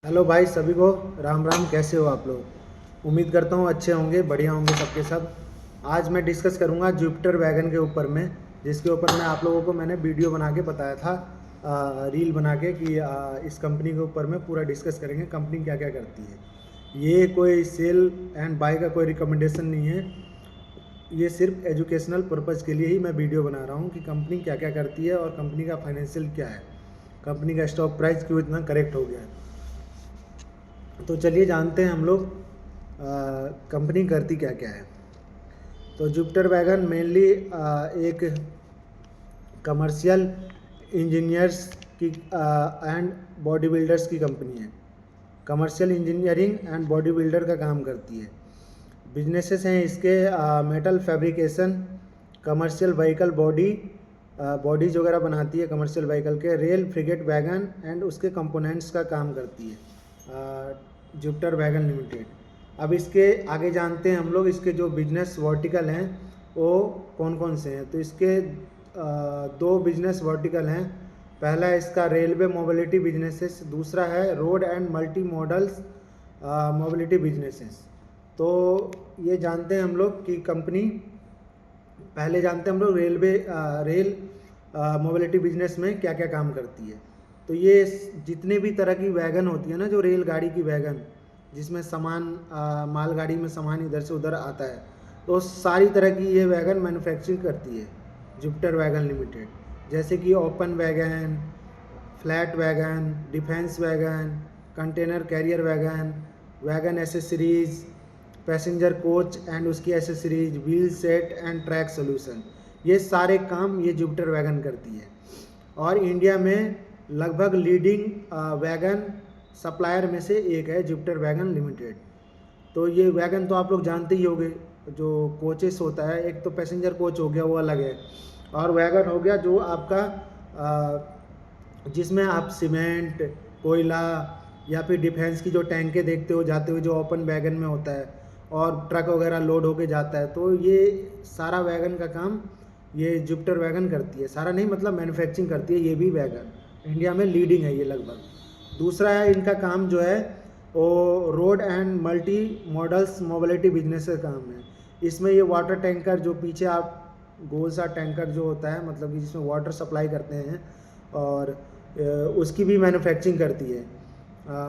Hello भाई सभी को राम राम। कैसे हो आप लोग? उम्मीद करता हूँ अच्छे होंगे, बढ़िया होंगे सबके सब। आज मैं डिस्कस करूँगा जुपिटर वैगन के ऊपर में, जिसके ऊपर मैं आप लोगों को मैंने वीडियो बना के बताया था, रील बना के कि इस कंपनी के ऊपर में पूरा डिस्कस करेंगे कंपनी क्या क्या करती है। ये कोई सेल एंड बाय का कोई रिकमेंडेशन नहीं है, ये सिर्फ एजुकेशनल पर्पज़ के लिए ही मैं वीडियो बना रहा हूँ कि कंपनी क्या क्या करती है और कंपनी का फाइनेंशियल क्या है, कंपनी का स्टॉक प्राइस क्यों इतना करेक्ट हो गया है। तो चलिए जानते हैं हम लोग कंपनी करती क्या क्या है। तो जुपिटर वैगन मेनली एक कमर्शियल इंजीनियर्स की एंड बॉडी बिल्डर्स की कंपनी है। Commercial engineering and body builder का काम करती है। बिजनेसेस हैं इसके metal fabrication, commercial vehicle bodies वगैरह बनाती है कमर्शियल व्हीकल के, रेल फ्रिगेट वैगन एंड उसके कंपोनेंट्स का काम करती है जुपिटर वैगन लिमिटेड। अब इसके आगे जानते हैं हम लोग इसके जो बिजनेस वर्टिकल हैं वो कौन कौन से हैं। तो इसके दो बिजनेस वर्टिकल हैं। पहला है इसका रेलवे मोबिलिटी बिजनेसेस, दूसरा है road and multi models mobility businesses. तो ये जानते हैं हम लोग कि कंपनी, पहले जानते हैं हम लोग रेल मोबिलिटी बिजनेस में क्या क्या काम करती है। तो ये जितने भी तरह की वैगन होती है ना, जो रेलगाड़ी की वैगन जिसमें सामान मालगाड़ी में सामान इधर से उधर आता है, तो सारी तरह की ये वैगन मैन्युफैक्चरिंग करती है जुपिटर वैगन लिमिटेड। जैसे कि open wagon, flat wagon, defence wagon, container carrier wagon, wagon accessories, passenger coach and उसकी accessories, wheel set and track solution, ये सारे काम ये जुपिटर वैगन करती है। और इंडिया में लगभग लीडिंग वैगन सप्लायर में से एक है जुपिटर वैगन लिमिटेड। तो ये वैगन तो आप लोग जानते ही होंगे, जो कोचेस होता है, एक तो पैसेंजर कोच हो गया वो अलग है, और वैगन हो गया जो आपका जिसमें आप सीमेंट, कोयला या फिर डिफेंस की जो टैंके देखते हो जाते हुए, जो ओपन वैगन में होता है, और ट्रक वगैरह लोड होके जाता है। तो ये सारा वैगन का काम ये जुपिटर वैगन करती है। सारा नहीं, मतलब मैन्युफैक्चरिंग करती है ये भी वैगन, इंडिया में लीडिंग है ये लगभग। दूसरा है इनका काम जो है वो road and multi models mobility business का काम है। इसमें ये वाटर टैंकर, जो पीछे आप गोल सा टैंकर जो होता है, मतलब कि जिसमें वाटर सप्लाई करते हैं, और उसकी भी मैन्युफैक्चरिंग करती है।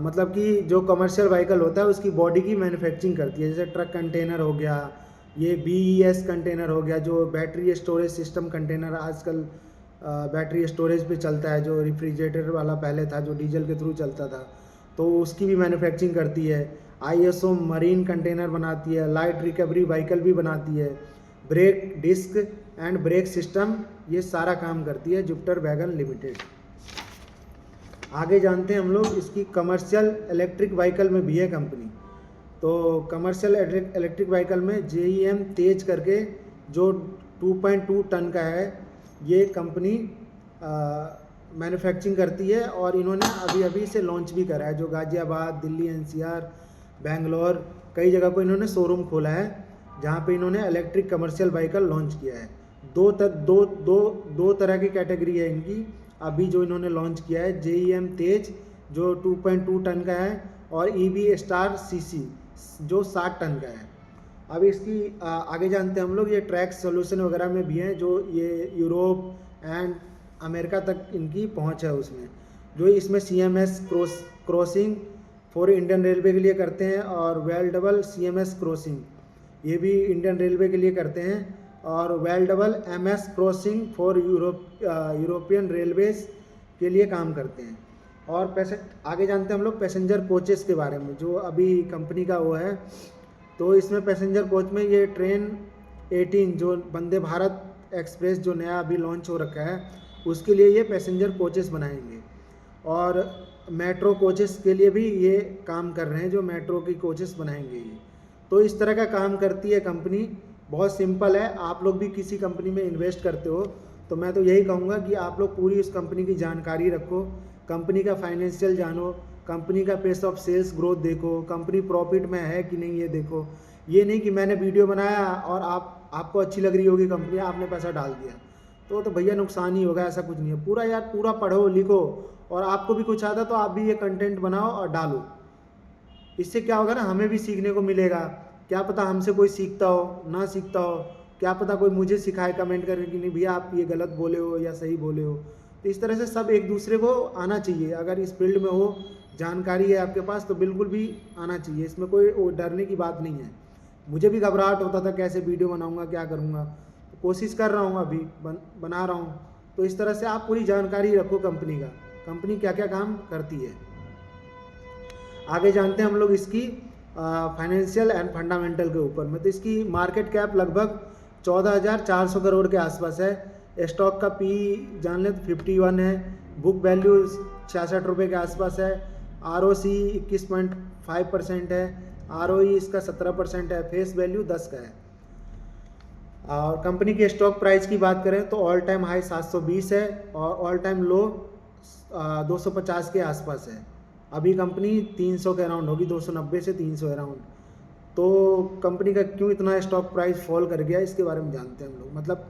मतलब कि जो कमर्शियल व्हीकल होता है उसकी बॉडी की मैन्युफैक्चरिंग करती है। जैसे ट्रक कंटेनर हो गया, ये BES कंटेनर हो गया, जो बैटरी स्टोरेज सिस्टम कंटेनर आजकल बैटरी स्टोरेज पे चलता है, जो रेफ्रिजरेटर वाला पहले था जो डीजल के थ्रू चलता था, तो उसकी भी मैन्युफैक्चरिंग करती है। ISO मरीन कंटेनर बनाती है, लाइट रिकवरी व्हीकल भी बनाती है, brake disc and brake system, ये सारा काम करती है जुपिटर वैगन लिमिटेड। आगे जानते हैं हम लोग इसकी कमर्शियल इलेक्ट्रिक व्हीकल में भी है कंपनी। तो कमर्शियल इलेक्ट्रिक व्हीकल में JEM तेज करके जो 2.2 टन का है, ये कंपनी मैन्युफैक्चरिंग करती है, और इन्होंने अभी अभी इसे लॉन्च भी करा है। जो गाज़ियाबाद, दिल्ली NCR, बेंगलोर, कई जगह को इन्होंने शोरूम खोला है जहाँ पे इन्होंने इलेक्ट्रिक कमर्शियल व्हीकल लॉन्च किया है। दो तरह की कैटेगरी है इनकी। अभी जो इन्होंने लॉन्च किया है JEM तेज जो 2.2 टन का है, और EV स्टार CC जो 60 टन का है। अब इसकी आगे जानते हैं हम लोग, ये ट्रैक सोल्यूशन वगैरह में भी हैं, जो ये यूरोप एंड अमेरिका तक इनकी पहुंच है उसमें। जो इसमें CMS crossing for Indian railway के लिए करते हैं, और वेल्डेबल CMS क्रॉसिंग ये भी इंडियन रेलवे के लिए करते हैं, और weldable MS crossing for European railways के लिए काम करते हैं। और आगे जानते हैं हम लोग पैसेंजर कोचेस के बारे में, जो अभी कंपनी का वो है। तो इसमें पैसेंजर कोच में ये ट्रेन 18 जो वंदे भारत एक्सप्रेस जो नया अभी लॉन्च हो रखा है, उसके लिए ये पैसेंजर कोचेस बनाएंगे। और मेट्रो कोचेस के लिए भी ये काम कर रहे हैं, जो मेट्रो की कोचेस बनाएंगे ये। तो इस तरह का काम करती है कंपनी। बहुत सिंपल है। आप लोग भी किसी कंपनी में इन्वेस्ट करते हो तो मैं तो यही कहूँगा कि आप लोग पूरी उस कंपनी की जानकारी रखो, कंपनी का फाइनेंशियल जानो, कंपनी का पेस ऑफ सेल्स ग्रोथ देखो, कंपनी प्रॉफिट में है कि नहीं ये देखो। ये नहीं कि मैंने वीडियो बनाया और आपको अच्छी लग रही होगी कंपनी, आपने पैसा डाल दिया तो भैया नुकसान ही होगा, ऐसा कुछ नहीं है। पूरा यार पूरा पढ़ो लिखो और आपको भी कुछ आता तो आप भी ये कंटेंट बनाओ और डालो। इससे क्या होगा ना, हमें भी सीखने को मिलेगा। क्या पता हमसे कोई सीखता हो, ना सीखता हो, क्या पता कोई मुझे सिखाए कमेंट करके कि नहीं भैया आप ये गलत बोले हो या सही बोले हो। तो इस तरह से सब एक दूसरे को आना चाहिए। अगर इस फील्ड में हो, जानकारी है आपके पास, तो बिल्कुल भी आना चाहिए। इसमें कोई डरने की बात नहीं है। मुझे भी घबराहट होता था कैसे वीडियो बनाऊंगा, क्या करूंगा। तो कोशिश कर रहा हूँ, अभी बना रहा हूँ। तो इस तरह से आप पूरी जानकारी रखो कंपनी का, कंपनी क्या क्या काम करती है। आगे जानते हैं हम लोग इसकी फाइनेंशियल एंड फंडामेंटल के ऊपर में। तो इसकी मार्केट कैप लगभग 14,400 करोड़ के आसपास है। स्टॉक का पी जान लें तो 51 है। बुक वैल्यू 66 रुपये के आसपास है। ROC 21.5% है। ROE इसका 17% है। फेस वैल्यू 10 का है। और कंपनी के स्टॉक प्राइस की बात करें तो ऑल टाइम हाई 720 है और ऑल टाइम लो 250 के आसपास है। अभी कंपनी 300 के अराउंड होगी, 290 से 300 अराउंड। तो कंपनी का क्यों इतना स्टॉक प्राइस फॉल कर गया, इसके बारे में जानते हैं हम लोग। मतलब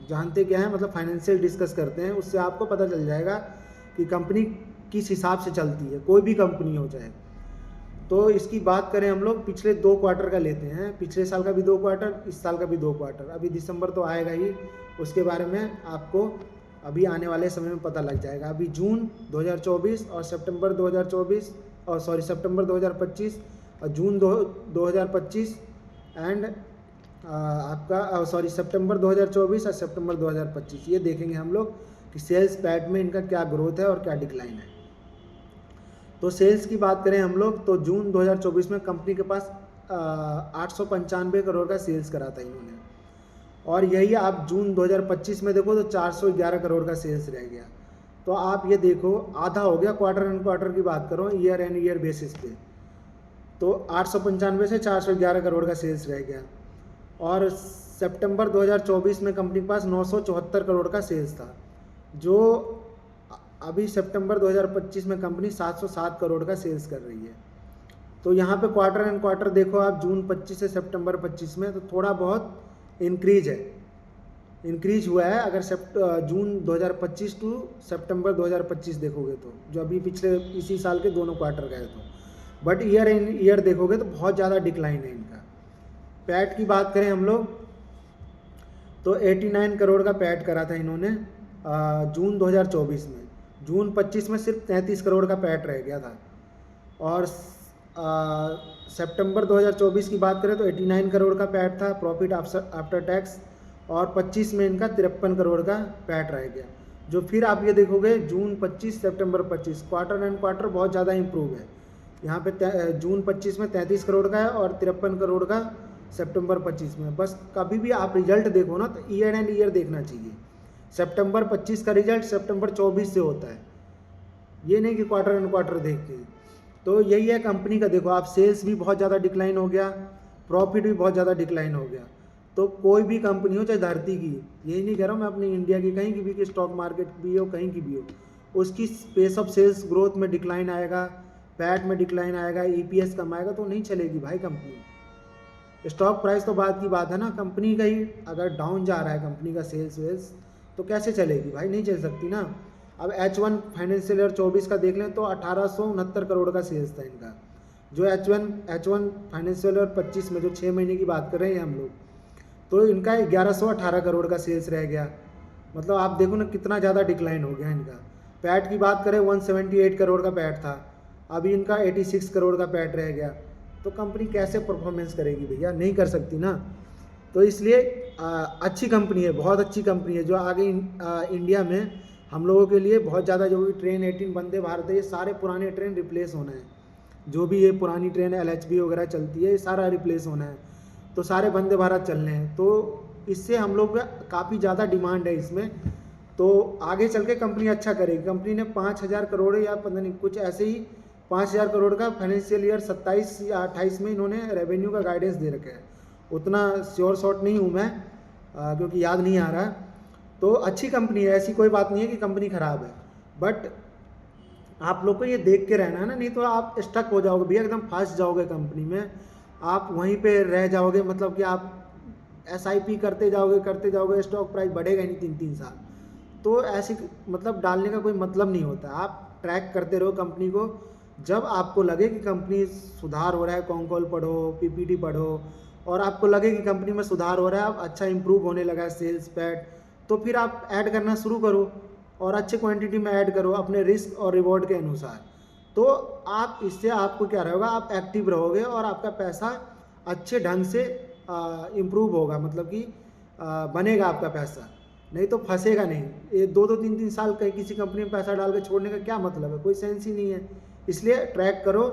जानते क्या है, मतलब फाइनेंशियल डिस्कस करते हैं। उससे आपको पता चल जाएगा कि कंपनी किस हिसाब से चलती है, कोई भी कंपनी हो चाहे। तो इसकी बात करें हम लोग पिछले 2 क्वार्टर का लेते हैं। पिछले साल का भी 2 क्वार्टर, इस साल का भी 2 क्वार्टर। अभी दिसंबर तो आएगा ही, उसके बारे में आपको अभी आने वाले समय में पता लग जाएगा। अभी जून 2024 और सितंबर 2024 और सितंबर 2025 और जून 2025 एंड आपका सितंबर 2024 और सितंबर 2025 ये देखेंगे हम लोग कि सेल्स पैट में इनका क्या ग्रोथ है और क्या डिक्लाइन है। तो सेल्स की बात करें हम लोग तो जून 2024 में कंपनी के पास 895 करोड़ का सेल्स करा था इन्होंने। और यही आप जून 2025 में देखो तो 411 करोड़ का सेल्स रह गया। तो आप ये देखो आधा हो गया। क्वार्टर एंड क्वार्टर की बात करो, ईयर एंड ईयर बेसिस पे, तो 895 से 411 करोड़ का सेल्स रह गया। और सितंबर 2024 में कंपनी के पास 974 करोड़ का सेल्स था, जो अभी सितंबर 2025 में कंपनी 707 करोड़ का सेल्स कर रही है। तो यहाँ पे क्वार्टर एंड क्वार्टर देखो आप, जून 25 से सितंबर 25 में, तो थोड़ा बहुत इंक्रीज है, इंक्रीज हुआ है। अगर जून 2025 टू सितंबर 2025 देखोगे तो, जो अभी पिछले इसी साल के दोनों क्वार्टर गए तो, बट ईयर इन ईयर देखोगे तो बहुत ज़्यादा डिक्लाइन है इनका। पैट की बात करें हम लोग तो 89 करोड़ का पैट करा था इन्होंने जून 2024 में। जून 25 में सिर्फ 33 करोड़ का पैट रह गया था। और सितंबर 2024 की बात करें तो 89 करोड़ का पैट था प्रॉफिट आफ्टर टैक्स, और 25 में इनका 53 करोड़ का पैट रह गया। जो फिर आप ये देखोगे जून 25 सितंबर 25 क्वार्टर एंड क्वार्टर बहुत ज़्यादा इंप्रूव है। यहाँ पे जून 25 में 33 करोड़ का है और 53 करोड़ का सितंबर 25 में। बस कभी भी आप रिजल्ट देखो ना तो ईयर एंड ईयर देखना चाहिए। सितंबर 25 का रिजल्ट सितंबर 24 से होता है, ये नहीं कि क्वार्टर एंड क्वार्टर देख के। तो यही है कंपनी का। देखो आप, सेल्स भी बहुत ज़्यादा डिक्लाइन हो गया, प्रॉफिट भी बहुत ज़्यादा डिक्लाइन हो गया। तो कोई भी कंपनी हो, चाहे धरती की, यही नहीं कह रहा हूँ मैं अपनी इंडिया की, कहीं की भी, कि स्टॉक मार्केट भी हो, कहीं की भी हो, उसकी पेस ऑफ सेल्स ग्रोथ में डिक्लाइन आएगा, पैट में डिक्लाइन आएगा, EPS कम आएगा, तो नहीं चलेगी भाई कंपनी। स्टॉक प्राइस तो बात की बात है ना, कंपनी का ही अगर डाउन जा रहा है कंपनी का सेल्स वेल्स, तो कैसे चलेगी भाई, नहीं चल सकती ना। अब H1 फाइनेंशियल ईयर 24 का देख लें तो 1869 करोड़ का सेल्स था इनका। जो H1 फाइनेंशियल ईयर 25 में, जो 6 महीने की बात कर रहे हैं हम लोग, तो इनका 1118 करोड़ का सेल्स रह गया। मतलब आप देखो ना कितना ज़्यादा डिक्लाइन हो गया इनका। पैट की बात करें 178 करोड़ का पैट था, अभी इनका 86 करोड़ का पैट रह गया। तो कंपनी कैसे परफॉर्मेंस करेगी भैया, नहीं कर सकती ना। तो इसलिए अच्छी कंपनी है, बहुत अच्छी कंपनी है, जो आगे इंडिया में हम लोगों के लिए बहुत ज़्यादा, जो भी ट्रेन 18 वंदे भारत है, ये सारे पुराने ट्रेन रिप्लेस होना है। जो भी ये पुरानी ट्रेन LHB वगैरह चलती है, ये सारा रिप्लेस होना है। तो सारे वंदे भारत चलने हैं, तो इससे हम लोग का काफ़ी ज़्यादा डिमांड है इसमें। तो आगे चल के कंपनी अच्छा करेगी। कंपनी ने 5,000 करोड़ या पता नहीं कुछ ऐसे ही 5,000 करोड़ का फाइनेंशियल ईयर 27 या 28 में इन्होंने रेवेन्यू का गाइडेंस दे रखा है। उतना श्योर शॉट नहीं हूँ मैं, क्योंकि याद नहीं आ रहा। तो अच्छी कंपनी है, ऐसी कोई बात नहीं है कि कंपनी ख़राब है, बट आप लोग को ये देख के रहना है ना, नहीं तो आप स्टक हो जाओगे भैया, एकदम फंस जाओगे कंपनी में, आप वहीं पे रह जाओगे। मतलब कि आप SIP करते जाओगे, स्टॉक प्राइस बढ़ेगा ही नहीं 3-3 साल। तो ऐसी मतलब डालने का कोई मतलब नहीं होता। आप ट्रैक करते रहो कंपनी को। जब आपको लगे कि कंपनी सुधार हो रहा है, कॉन्कॉल पढ़ो, पीपीटी पढ़ो, और आपको लगे कि कंपनी में सुधार हो रहा है, अब अच्छा इंप्रूव होने लगा है सेल्स पैड, तो फिर आप ऐड करना शुरू करो और अच्छे क्वांटिटी में ऐड करो अपने रिस्क और रिवॉर्ड के अनुसार। तो आप इससे आपको क्या रहेगा, आप एक्टिव रहोगे और आपका पैसा अच्छे ढंग से इम्प्रूव होगा, मतलब कि बनेगा आपका पैसा, नहीं तो फंसेगा नहीं। ये 2-2 3-3 साल कहीं किसी कंपनी में पैसा डाल के छोड़ने का क्या मतलब है, कोई सेंस ही नहीं है। इसलिए ट्रैक करो,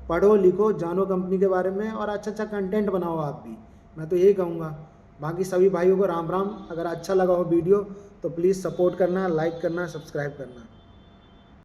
पढ़ो लिखो, जानो कंपनी के बारे में, और अच्छा अच्छा कंटेंट बनाओ आप भी, मैं तो यही कहूँगा। बाकी सभी भाइयों को राम राम। अगर अच्छा लगा हो वीडियो तो प्लीज़ सपोर्ट करना, लाइक करना, सब्सक्राइब करना।